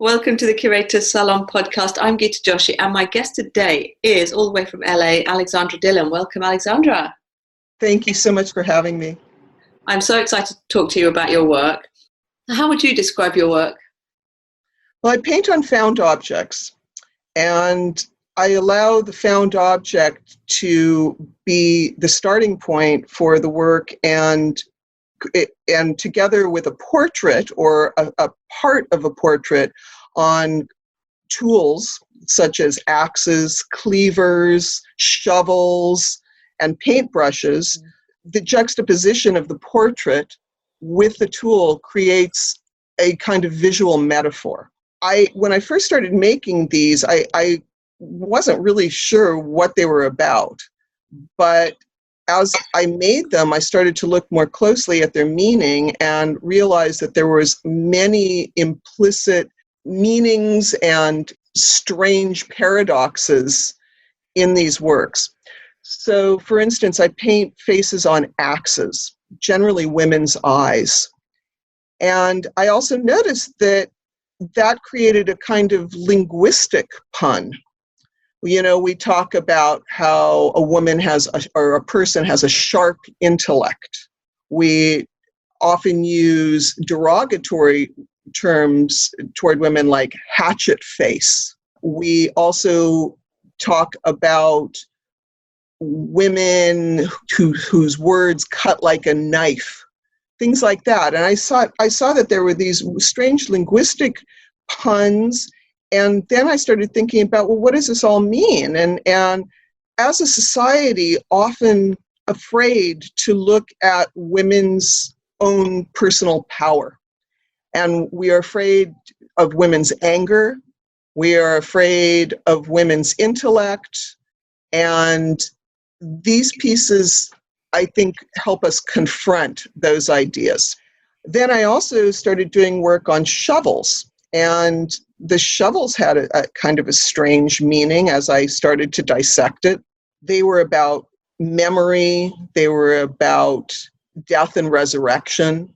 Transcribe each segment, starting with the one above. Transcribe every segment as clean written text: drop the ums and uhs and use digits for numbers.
Welcome to the Curator's Salon podcast. I'm Geeta Joshi, and my guest today is all the way from LA, Alexandra Dillon. Welcome, Alexandra. Thank you so much for having me. I'm so excited to talk to you about your work. How would you describe your work? Well, I paint on found objects, and I allow the found object to be the starting point for the work, and together with a portrait or a part of a portrait on tools such as axes, cleavers, shovels, and paintbrushes, the juxtaposition of the portrait with the tool creates a kind of visual metaphor. When I first started making these, I wasn't really sure what they were about, but as I made them, I started to look more closely at their meaning and realized that there was many implicit meanings and strange paradoxes in these works. So, for instance, I paint faces on axes, generally women's eyes. And I also noticed that created a kind of linguistic pun. You know, we talk about how a woman or a person has a sharp intellect. We often use derogatory terms toward women like hatchet face. We also talk about women whose words cut like a knife, things like that. And I saw that there were these strange linguistic puns. And then I started thinking about, well, what does this all mean? And as a society, often afraid to look at women's own personal power. And we are afraid of women's anger. We are afraid of women's intellect. And these pieces, I think, help us confront those ideas. Then I also started doing work on shovels. And the shovels had a kind of a strange meaning as I started to dissect it. They were about memory. They were about death and resurrection.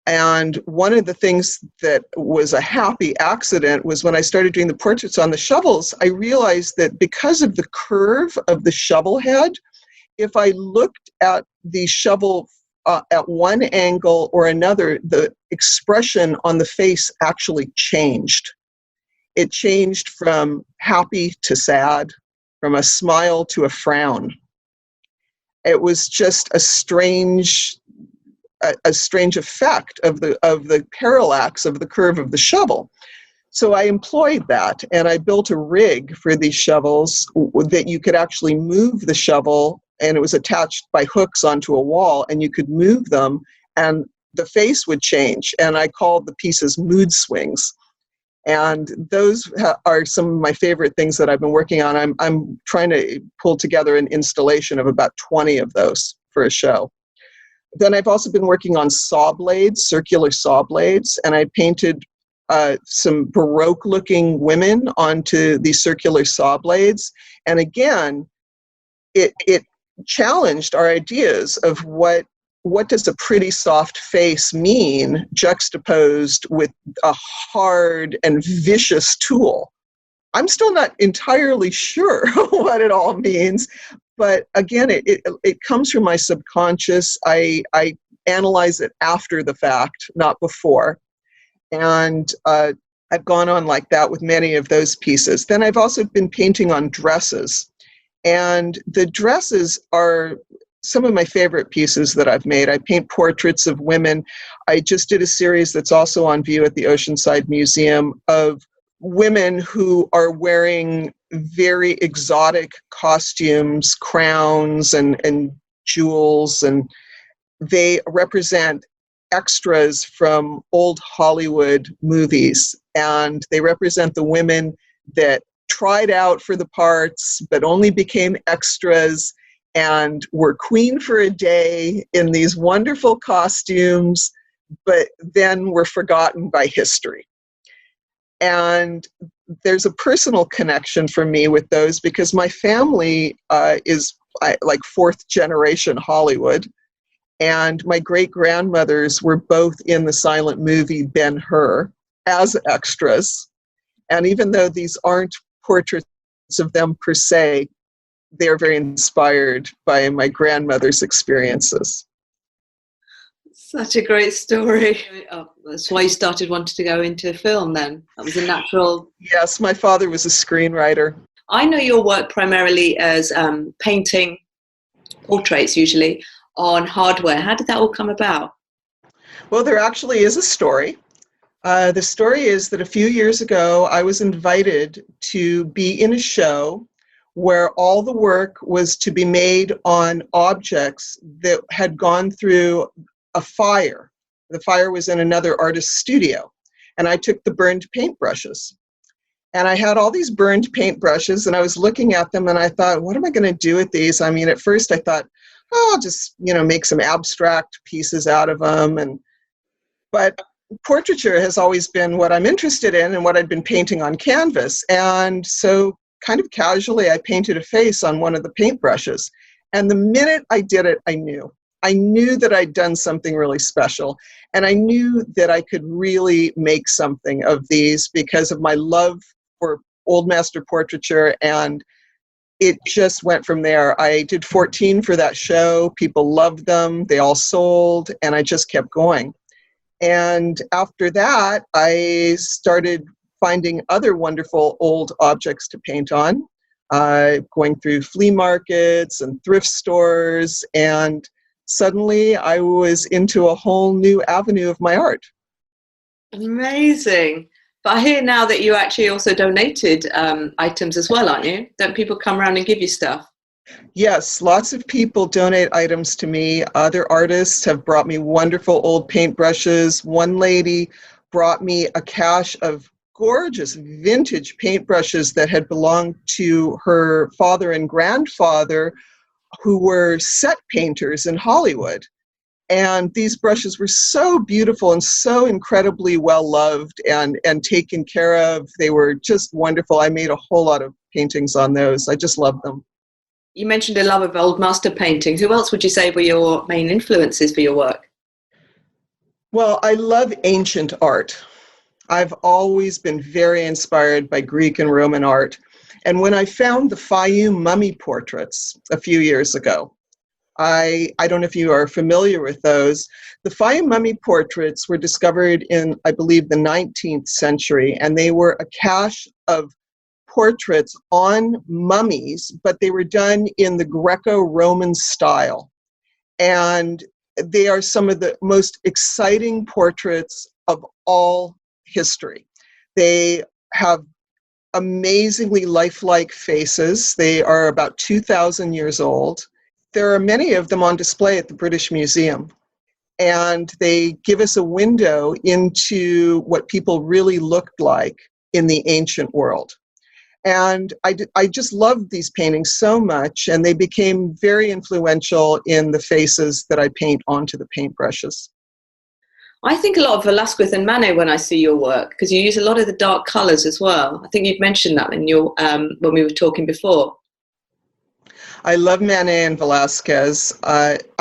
And one of the things that was a happy accident was when I started doing the portraits on the shovels, I realized that because of the curve of the shovel head, if I looked at the shovel at one angle or another, the expression on the face actually changed. It changed from happy to sad, from a smile to a frown. It was just a strange effect of the parallax of the curve of the shovel. So I employed that, and I built a rig for these shovels that you could actually move the shovel, and it was attached by hooks onto a wall, and you could move them, and the face would change. And I called the pieces mood swings. And those are some of my favorite things that I've been working on. I'm trying to pull together an installation of about 20 of those for a show. Then I've also been working on saw blades, circular saw blades, and I painted some Baroque-looking women onto these circular saw blades. And again, it challenged our ideas of what does a pretty soft face mean juxtaposed with a hard and vicious tool. I'm still not entirely sure what it all means, but again, it comes from my subconscious. I analyze it after the fact, not before. And I've gone on like that with many of those pieces. Then I've also been painting on dresses. And the dresses are some of my favorite pieces that I've made. I paint portraits of women. I just did a series that's also on view at the Oceanside Museum of women who are wearing very exotic costumes, crowns and jewels, and they represent extras from old Hollywood movies. And they represent the women that tried out for the parts, but only became extras and were queen for a day in these wonderful costumes, but then were forgotten by history. And there's a personal connection for me with those because my family is like fourth generation Hollywood. And my great-grandmothers were both in the silent movie Ben-Hur. as extras. And even though these aren't portraits of them per se, they're very inspired by my grandmother's experiences. Such a great story. Oh, that's why you started wanting to go into film then. That was a natural. Yes, my father was a screenwriter. I know your work primarily as painting portraits, usually on hardware. How did that all come about? Well, there actually is a story. The story is that a few years ago, I was invited to be in a show where all the work was to be made on objects that had gone through a fire. The fire was in another artist's studio, and I took the burned paintbrushes. And I had all these burned paintbrushes, and I was looking at them, and I thought, what am I going to do with these? I mean, at first I thought, oh, I'll just, make some abstract pieces out of them. But portraiture has always been what I'm interested in and what I'd been painting on canvas. And so kind of casually, I painted a face on one of the paintbrushes. And the minute I did it, I knew that I'd done something really special. And I knew that I could really make something of these because of my love for old master portraiture. And it just went from there. I did 14 for that show. People loved them. They all sold. And I just kept going. And after that, I started finding other wonderful old objects to paint on, going through flea markets and thrift stores, and suddenly I was into a whole new avenue of my art. Amazing. But I hear now that you actually also donated items as well, aren't you? Don't people come around and give you stuff? Yes, lots of people donate items to me. Other artists have brought me wonderful old paintbrushes. One lady brought me a cache of gorgeous vintage paintbrushes that had belonged to her father and grandfather, who were set painters in Hollywood. And these brushes were so beautiful and so incredibly well loved and taken care of. They were just wonderful. I made a whole lot of paintings on those. I just love them. You mentioned a love of old master painting. Who else would you say were your main influences for your work? Well, I love ancient art. I've always been very inspired by Greek and Roman art. And when I found the Fayum mummy portraits a few years ago, I don't know if you are familiar with those. The Fayum mummy portraits were discovered in, I believe, the 19th century, and they were a cache of portraits on mummies, but they were done in the Greco-Roman style. And they are some of the most exciting portraits of all history. They have amazingly lifelike faces. They are about 2,000 years old. There are many of them on display at the British Museum. And they give us a window into what people really looked like in the ancient world. And I just loved these paintings so much, and they became very influential in the faces that I paint onto the paintbrushes. I think a lot of Velázquez and Manet when I see your work, because you use a lot of the dark colours as well. I think you've mentioned that in your when we were talking before. I love Manet and Velázquez.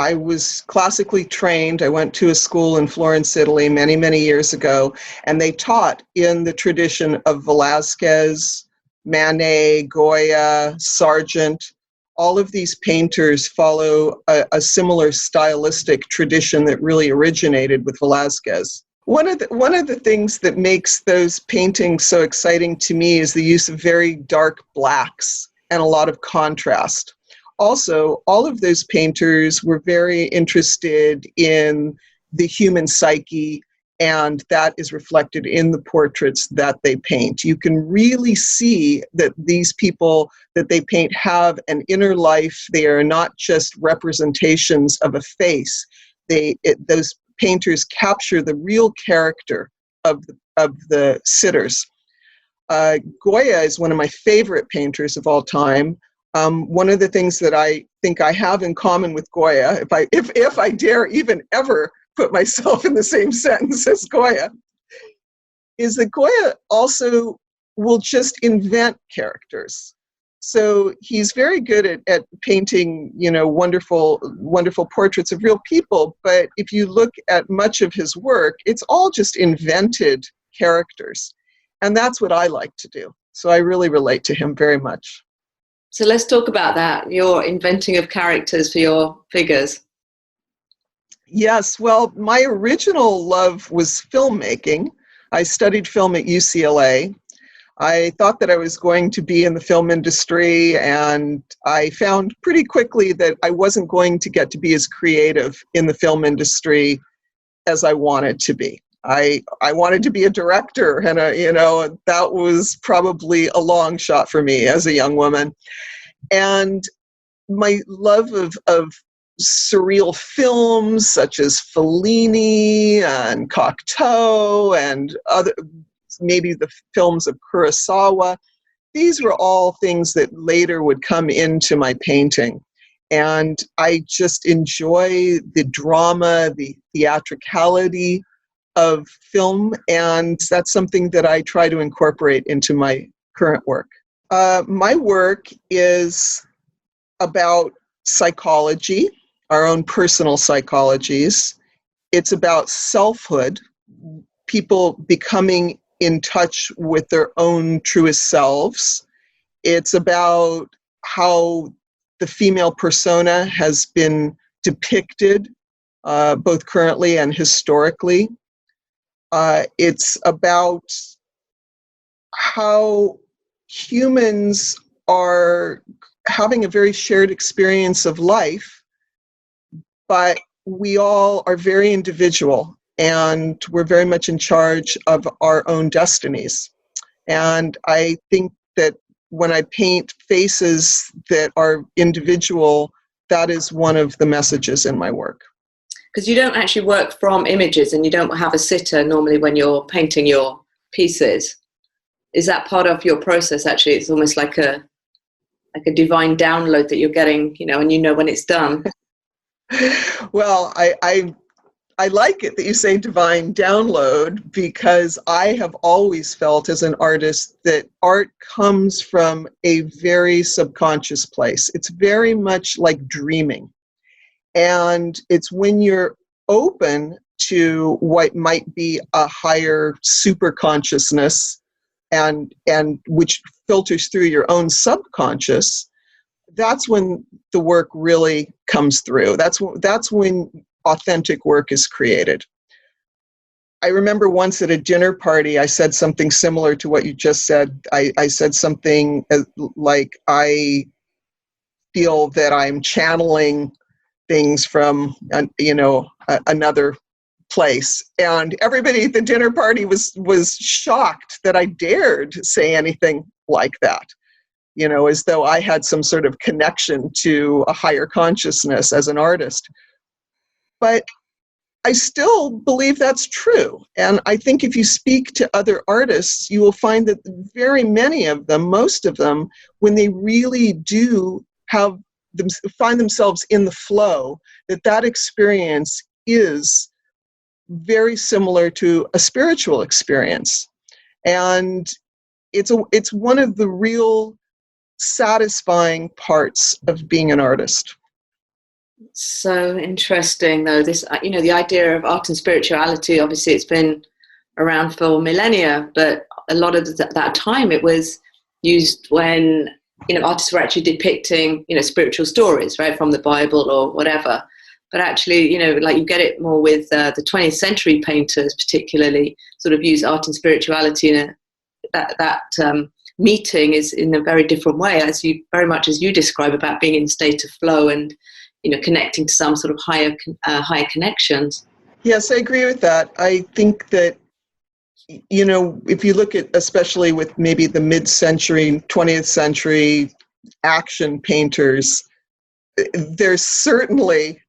I was classically trained. I went to a school in Florence, Italy many, many years ago, and they taught in the tradition of Velázquez, Manet, Goya, Sargent. All of these painters follow a similar stylistic tradition that really originated with Velázquez. One of the things that makes those paintings so exciting to me is the use of very dark blacks and a lot of contrast. Also, all of those painters were very interested in the human psyche, and that is reflected in the portraits that they paint. You can really see that these people that they paint have an inner life. They are not just representations of a face. Those painters capture the real character of the sitters. Goya is one of my favorite painters of all time. One of the things that I think I have in common with Goya, if I dare even ever put myself in the same sentence as Goya, is that Goya also will just invent characters. So he's very good at painting, wonderful portraits of real people. But if you look at much of his work, it's all just invented characters. And that's what I like to do. So I really relate to him very much. So let's talk about that, your inventing of characters for your figures. Yes, well, my original love was filmmaking. I studied film at UCLA. I thought that I was going to be in the film industry, and I found pretty quickly that I wasn't going to get to be as creative in the film industry as I wanted to be. I wanted to be a director, and that was probably a long shot for me as a young woman. And my love of surreal films such as Fellini and Cocteau and other, maybe the films of Kurosawa, these were all things that later would come into my painting. And I just enjoy the drama, the theatricality of film, and that's something that I try to incorporate into my current work. My work is about psychology, our own personal psychologies. It's about selfhood, people becoming in touch with their own truest selves. It's about how the female persona has been depicted, both currently and historically. It's about how humans are having a very shared experience of life, but we all are very individual and we're very much in charge of our own destinies. And I think that when I paint faces that are individual, that is one of the messages in my work. Because you don't actually work from images and you don't have a sitter normally when you're painting your pieces. Is that part of your process actually? It's almost like a divine download that you're getting, and when it's done. Well, I like it that you say divine download, because I have always felt as an artist that art comes from a very subconscious place. It's very much like dreaming. And it's when you're open to what might be a higher super consciousness and which filters through your own subconscious, that's when the work really comes through. That's when authentic work is created. I remember once at a dinner party, I said something similar to what you just said. I said something like, I feel that I'm channeling things from, another place. And everybody at the dinner party was shocked that I dared say anything like that, as though I had some sort of connection to a higher consciousness as an artist. But I still believe that's true. And I think if you speak to other artists, you will find that very many of them, most of them, when they really do find themselves in the flow, that experience is very similar to a spiritual experience. And it's one of the real satisfying parts of being an artist. So interesting, though, this, the idea of art and spirituality, obviously it's been around for millennia, but a lot of that time it was used when, artists were actually depicting, spiritual stories, right, from the Bible or whatever. But actually, like you get it more with the 20th century painters, particularly sort of use art and spirituality in that meeting is in a very different way, very much as you describe, about being in a state of flow and, connecting to some sort of higher connections. Yes, I agree with that. I think that, if you look at, especially with maybe the mid-century, 20th century action painters, there certainly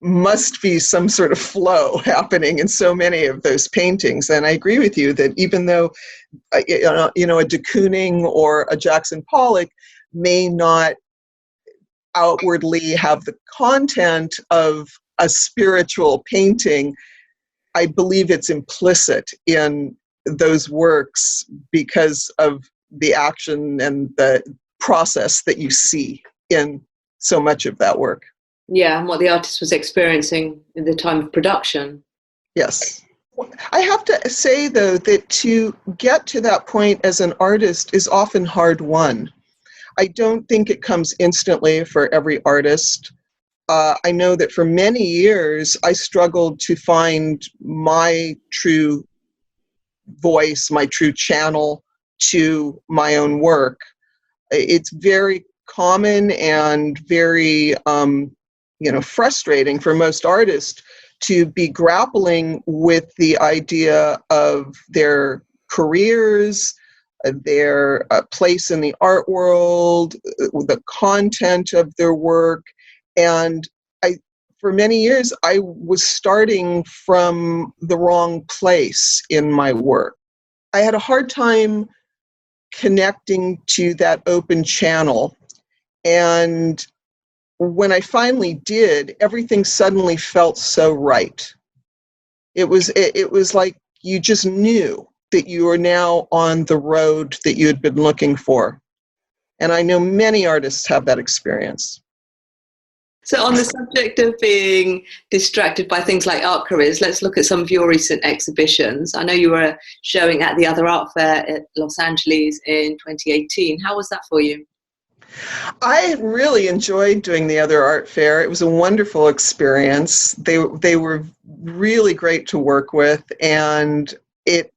must be some sort of flow happening in so many of those paintings. And I agree with you that even though, a de Kooning or a Jackson Pollock may not outwardly have the content of a spiritual painting, I believe it's implicit in those works because of the action and the process that you see in so much of that work. Yeah, and what the artist was experiencing in the time of production. Yes. I have to say, though, that to get to that point as an artist is often hard won. I don't think it comes instantly for every artist. I know that for many years, I struggled to find my true voice, my true channel to my own work. It's very common and very, frustrating for most artists to be grappling with the idea of their careers, their place in the art world, the content of their work. And for many years, I was starting from the wrong place in my work. I had a hard time connecting to that open channel. And when I finally did, everything suddenly felt so right. It was like you just knew that you were now on the road that you had been looking for. And I know many artists have that experience. So on the subject of being distracted by things like art careers, let's look at some of your recent exhibitions. I know you were showing at the Other Art Fair at Los Angeles in 2018. How was that for you? I really enjoyed doing the Other Art Fair. It was a wonderful experience. They were really great to work with, and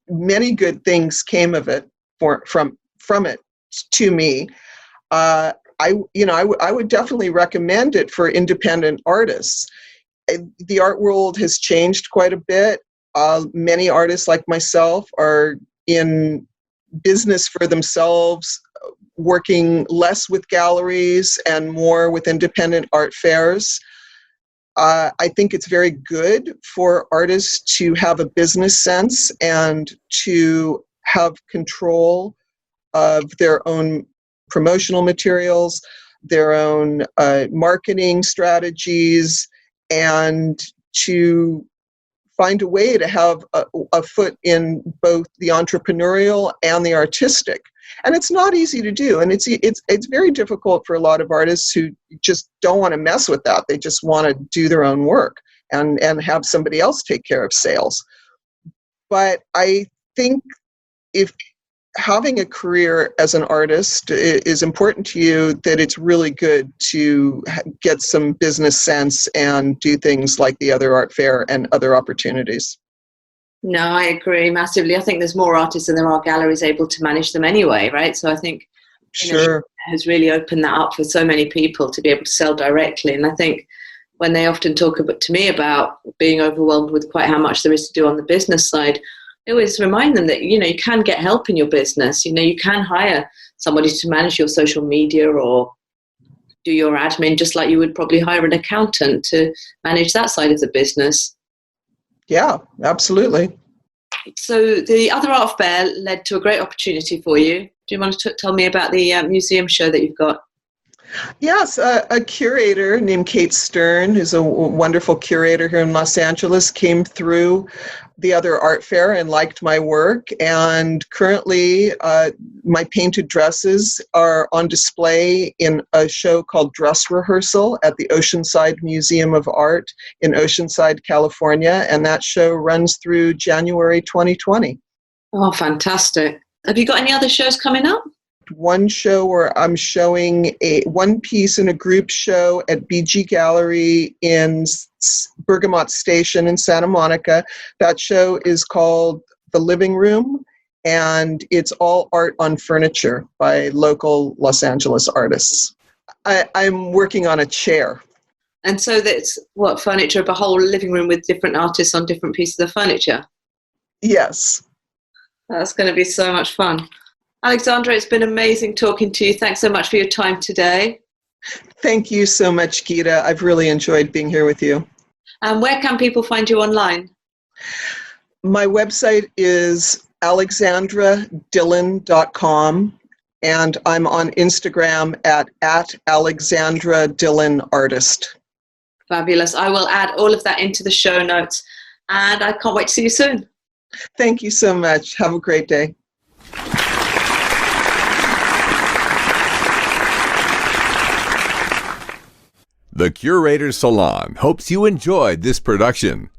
many good things came of it from it to me. I would definitely recommend it for independent artists. The art world has changed quite a bit. Many artists like myself are in business for themselves, working less with galleries and more with independent art fairs. I think it's very good for artists to have a business sense and to have control of their own promotional materials, their own marketing strategies, and to find a way to have a foot in both the entrepreneurial and the artistic. And it's not easy to do, and it's very difficult for a lot of artists who just don't want to mess with that. They just want to do their own work and have somebody else take care of sales. But I think if having a career as an artist is important to you, that it's really good to get some business sense and do things like the Other Art Fair and other opportunities. No, I agree massively. I think there's more artists than there are galleries able to manage them anyway, right? So I think Sure. it has really opened that up for so many people to be able to sell directly. And I think when they often talk to me about being overwhelmed with quite how much there is to do on the business side, I always remind them that, you can get help in your business. You can hire somebody to manage your social media or do your admin, just like you would probably hire an accountant to manage that side of the business. Yeah, absolutely. So the Other Art Fair led to a great opportunity for you. Do you want to tell me about the museum show that you've got? Yes, a curator named Kate Stern, who's a wonderful curator here in Los Angeles, came through the Other Art Fair and liked my work. And currently, my painted dresses are on display in a show called Dress Rehearsal at the Oceanside Museum of Art in Oceanside, California. And that show runs through January 2020. Oh, fantastic. Have you got any other shows coming up? One show where I'm showing one piece in a group show at BG Gallery in Bergamot Station in Santa Monica. That show is called The Living Room, and it's all art on furniture by local Los Angeles artists. I'm working on a chair. And so that's what, furniture of a whole living room with different artists on different pieces of furniture? Yes. That's going to be so much fun. Alexandra, it's been amazing talking to you. Thanks so much for your time today. Thank you so much, Geeta. I've really enjoyed being here with you. And where can people find you online? My website is alexandradillon.com, and I'm on Instagram at Alexandra Dillon Artist. Fabulous. I will add all of that into the show notes, and I can't wait to see you soon. Thank you so much. Have a great day. The Curator's Salon hopes you enjoyed this production.